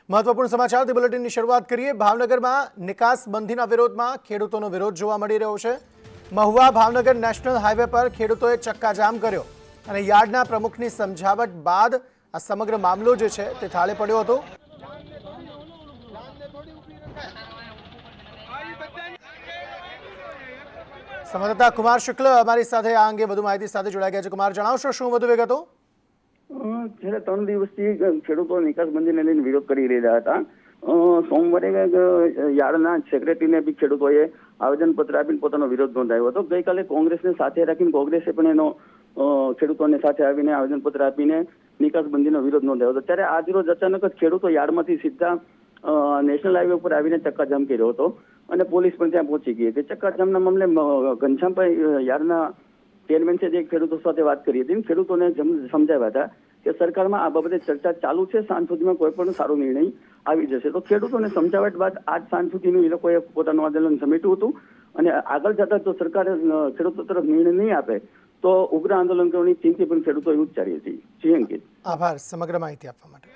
મહત્વપૂર્ણ સમાચાર બુલેટિનની શરૂઆત કરીએ। ભાવનગરમાં નિકાસ બંધીના વિરોધમાં ખેડૂતોનો વિરોધ જોવા મળી રહ્યો છે। મહુવા ભાવનગર નેશનલ હાઈવે પર ખેડૂતોએ ચક્કાજામ કર્યો અને યાર્ડના પ્રમુખની સમજાવટ બાદ આ સમગ્ર મામલો જે છે તે થાળે પડ્યો હતો। સંવાદદાતા કુમાર શુક્લ અમારી સાથે આ અંગે વધુ માહિતી સાથે જોડાઈ ગયા છે। કુમાર, જણાવશો શું વધુ વિગતો? છેલ્લા 3 દિવસથી ખેડૂતો નિકાસબંધીને લઈને વિરોધ કરી રહ્યા હતા। સોમવારે યાર્ડના સેક્રેટરીને બી ખેડૂતોએ આવેદનપત્ર આપીને પોતાનો વિરોધ નોંધાવ્યો હતો। ગઈકાલે કોંગ્રેસને સાથે રાખીને કોંગ્રેસે પણ એનો ખેડૂતોને સાથે આવીને આવેદનપત્ર આપીને નિકાસબંધીનો વિરોધ નોંધાવ્યો હતો। ત્યારે આજરોજ અચાનક જ ખેડૂતો યાર્ડમાંથી સીધા નેશનલ હાઈવે ઉપર આવીને ચક્કાજામ કર્યો હતો અને પોલીસ પણ ત્યાં પહોંચી ગઈ હતી। ચક્કાજામના મામલે ઘનશ્યામભાઈ યાર્ડના ચેરમેન છે જે ખેડૂતો સાથે વાત કરી હતી। ખેડૂતોને સમજાવ્યા હતા કે સરકારમાં આ બાબતે ચર્ચા ચાલુ છે, સાંજ સુધીમાં કોઈ પણ સારો નિર્ણય આવી જશે। તો ખેડૂતોને સમજાવટ બાદ આજ સાંજ સુધીનું એ લોકોએ પોતાનું આંદોલન સમેટ્યું હતું અને આગળ જતા જો સરકાર ખેડૂતો તરફ નિર્ણય નહીં આપે તો ઉગ્ર આંદોલન કરવાની ચીમકી પણ ખેડૂતોએ ઉચ્ચારી હતી। જી અંકિત, આભાર સમગ્ર માહિતી આપવા માટે।